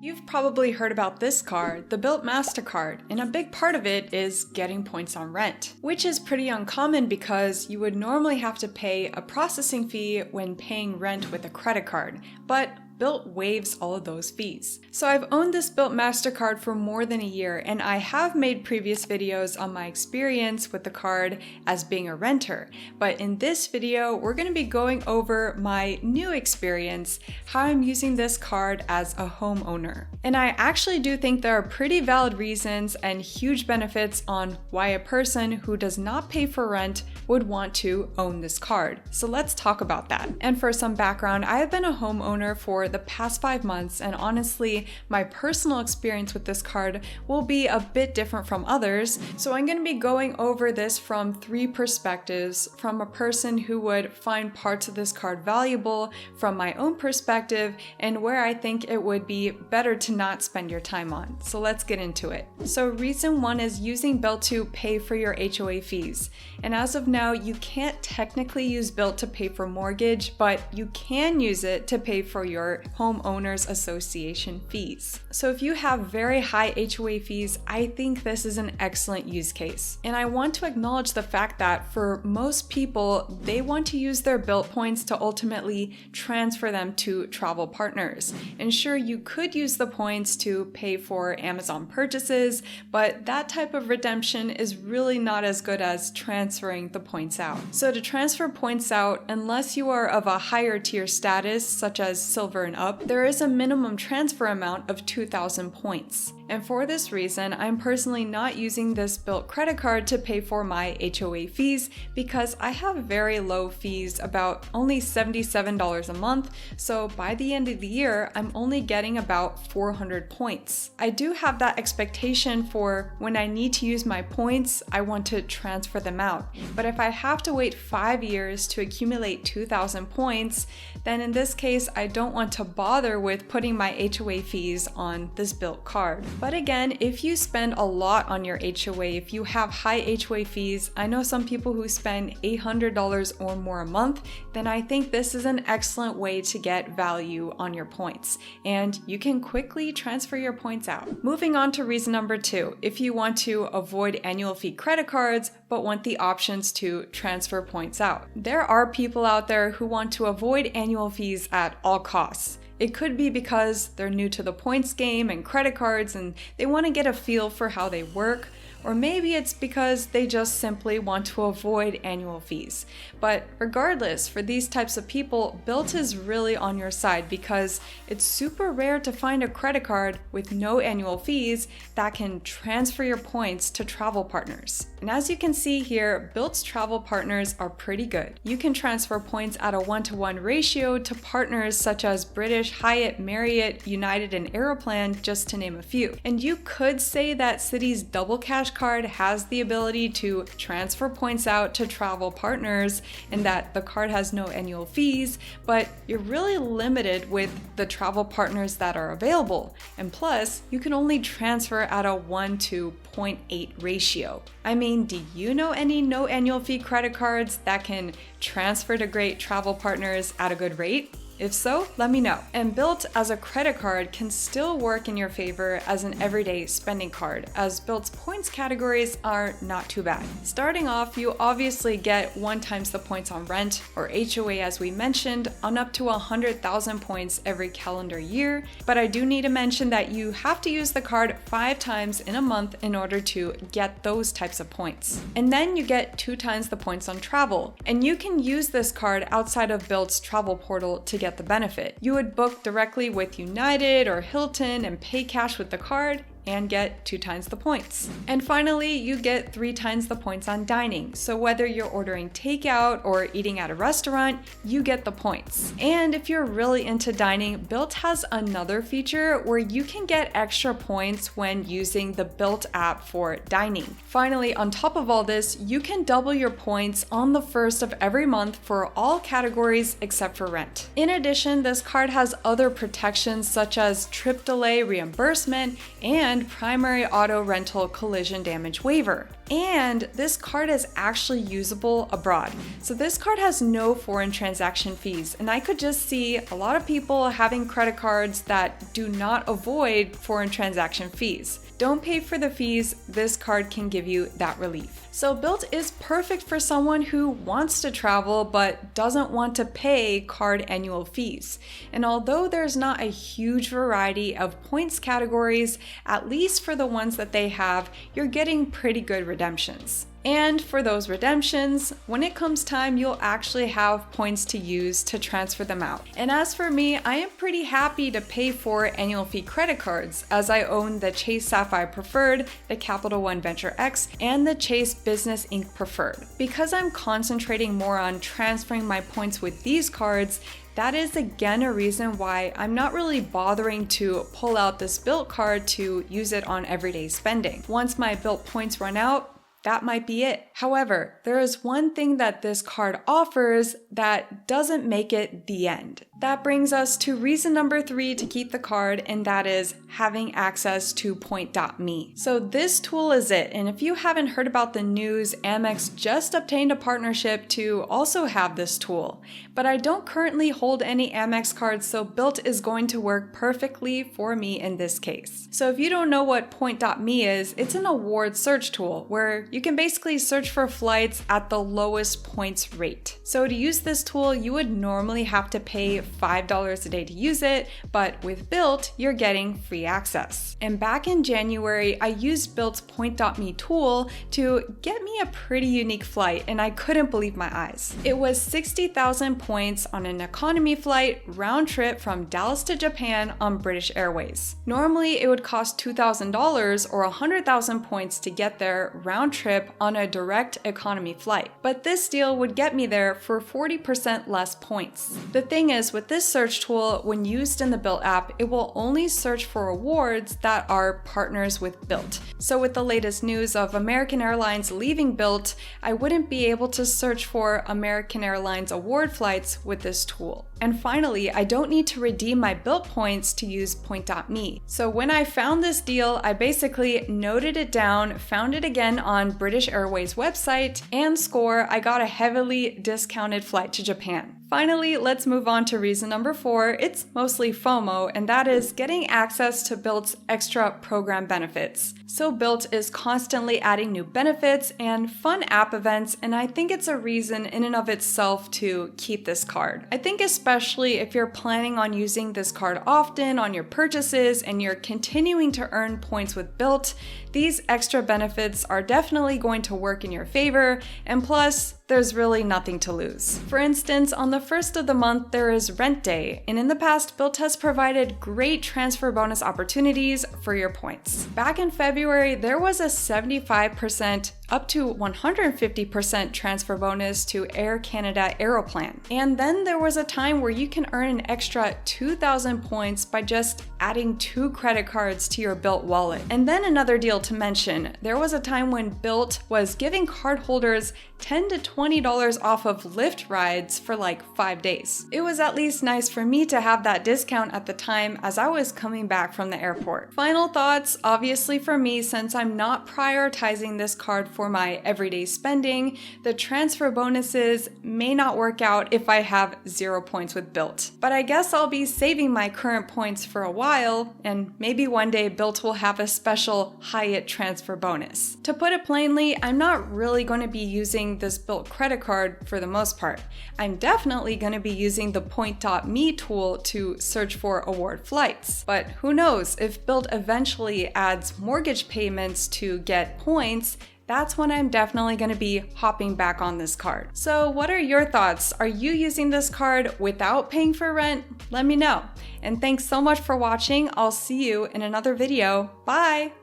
You've probably heard about this card, the Bilt Mastercard, and a big part of it is getting points on rent, which is pretty uncommon because you would normally have to pay a processing fee when paying rent with a credit card, but Bilt waives all of those fees. So I've owned this Bilt Mastercard for more than a year, and I have made previous videos on my experience with the card as being a renter. But in this video, we're going to be going over my new experience, how I'm using this card as a homeowner. And I actually do think there are pretty valid reasons and huge benefits on why a person who does not pay for rent would want to own this card. So let's talk about that. And for some background, I have been a homeowner for the past 5 months, and honestly, my personal experience with this card will be a bit different from others. So I'm going to be going over this from 3 perspectives, from a person who would find parts of this card valuable, from my own perspective, and where I think it would be better to not spend your time on. So let's get into it. So reason 1 is using Bilt to pay for your HOA fees. And as of now, you can't technically use Bilt to pay for mortgage, but you can use it to pay for your homeowners association fees. So if you have very high HOA fees, I think this is an excellent use case. And I want to acknowledge the fact that for most people, they want to use their Bilt points to ultimately transfer them to travel partners. And sure, you could use the points to pay for Amazon purchases, but that type of redemption is really not as good as transferring the points out. So to transfer points out, unless you are of a higher tier status, such as silver and up, there is a minimum transfer amount of 2,000 points. And for this reason, I'm personally not using this Bilt credit card to pay for my HOA fees because I have very low fees, about only $77 a month, so by the end of the year, I'm only getting about 400 points. I do have that expectation for when I need to use my points, I want to transfer them out. But if I have to wait 5 years to accumulate 2,000 points, then in this case, I don't want to bother with putting my HOA fees on this Bilt card. But again, if you spend a lot on your HOA, if you have high HOA fees, I know some people who spend $800 or more a month, then I think this is an excellent way to get value on your points. And you can quickly transfer your points out. Moving on to reason number 2, if you want to avoid annual fee credit cards, but want the options to transfer points out. There are people out there who want to avoid annual fees at all costs. It could be because they're new to the points game and credit cards and they want to get a feel for how they work, or maybe it's because they just simply want to avoid annual fees. But regardless, for these types of people, Bilt is really on your side because it's super rare to find a credit card with no annual fees that can transfer your points to travel partners. And as you can see here, Bilt's travel partners are pretty good. You can transfer points at a 1-to-1 ratio to partners such as British, Hyatt, Marriott, United, and Aeroplan, just to name a few. And you could say that Citi's Double Cash card has the ability to transfer points out to travel partners and that the card has no annual fees, but you're really limited with the travel partners that are available. And plus, you can only transfer at a 1 to 0.8 ratio. I mean, do you know any no annual fee credit cards that can transfer to great travel partners at a good rate? If so, let me know. And Bilt as a credit card can still work in your favor as an everyday spending card, as Bilt's points categories are not too bad. Starting off, you obviously get 1 times the points on rent, or HOA as we mentioned, on up to 100,000 points every calendar year. But I do need to mention that you have to use the card 5 times in a month in order to get those types of points. And then you get 2 times the points on travel. And you can use this card outside of Bilt's travel portal to get the benefit. You would book directly with United or Hilton and pay cash with the card and get 2 times the points. And finally, you get 3 times the points on dining. So whether you're ordering takeout or eating at a restaurant, you get the points. And if you're really into dining, Bilt has another feature where you can get extra points when using the Bilt app for dining. Finally, on top of all this, you can double your points on the 1st of every month for all categories except for rent. In addition, this card has other protections such as trip delay reimbursement and and primary auto rental collision damage waiver. And this card is actually usable abroad. So this card has no foreign transaction fees, and I could just see a lot of people having credit cards that do not avoid foreign transaction fees. Don't pay for the fees, this card can give you that relief. So Bilt is perfect for someone who wants to travel but doesn't want to pay card annual fees. And although there's not a huge variety of points categories, at least for the ones that they have, you're getting pretty good redemptions. And for those redemptions, when it comes time, you'll actually have points to use to transfer them out. And as for me, I am pretty happy to pay for annual fee credit cards, as I own the Chase Sapphire Preferred, the Capital One Venture X, and the Chase Business Inc. Preferred. Because I'm concentrating more on transferring my points with these cards, that is again a reason why I'm not really bothering to pull out this Bilt card to use it on everyday spending. Once my Bilt points run out, that might be it. However, there is one thing that this card offers that doesn't make it the end. That brings us to reason number 3 to keep the card, and that is having access to Point.me. So this tool is it, and if you haven't heard about the news, Amex just obtained a partnership to also have this tool. But I don't currently hold any Amex cards, so Bilt is going to work perfectly for me in this case. So if you don't know what Point.me is, it's an award search tool where you can basically search for flights at the lowest points rate. So to use this tool, you would normally have to pay $5 a day to use it, but with Bilt, you're getting free access. And back in January, I used Bilt's Point.me tool to get me a pretty unique flight, and I couldn't believe my eyes. It was 60,000 points on an economy flight round trip from Dallas to Japan on British Airways. Normally, it would cost $2,000 or 100,000 points to get there round trip on a direct economy flight, but this deal would get me there for 40% less points. The thing is, with this search tool, when used in the Bilt app, it will only search for awards that are partners with Bilt. So with the latest news of American Airlines leaving Bilt, I wouldn't be able to search for American Airlines award flights with this tool. And finally, I don't need to redeem my Bilt points to use Point.me. So when I found this deal, I basically noted it down, found it again on British Airways website, and score, I got a heavily discounted flight to Japan. Finally, let's move on to reason number 4. It's mostly FOMO, and that is getting access to Bilt's extra program benefits. So Bilt is constantly adding new benefits and fun app events, and I think it's a reason in and of itself to keep this card. I think especially if you're planning on using this card often on your purchases and you're continuing to earn points with Bilt, these extra benefits are definitely going to work in your favor, and plus, there's really nothing to lose. For instance, on the first of the month, there is Rent Day, and in the past, Bilt has provided great transfer bonus opportunities for your points. Back in February, there was a 75% up to 150% transfer bonus to Air Canada Aeroplan. And then there was a time where you can earn an extra 2,000 points by just adding 2 credit cards to your Bilt wallet. And then another deal to mention, there was a time when Bilt was giving cardholders $10 to $20 off of Lyft rides for like 5 days. It was at least nice for me to have that discount at the time as I was coming back from the airport. Final thoughts, obviously for me, since I'm not prioritizing this card for my everyday spending, the transfer bonuses may not work out if I have 0 points with Bilt. But I guess I'll be saving my current points for a while, and maybe one day Bilt will have a special Hyatt transfer bonus. To put it plainly, I'm not really going to be using this Bilt credit card for the most part. I'm definitely going to be using the Point.me tool to search for award flights. But who knows, if Bilt eventually adds mortgage payments to get points, that's when I'm definitely going to be hopping back on this card. So what are your thoughts? Are you using this card without paying for rent? Let me know. And thanks so much for watching. I'll see you in another video. Bye!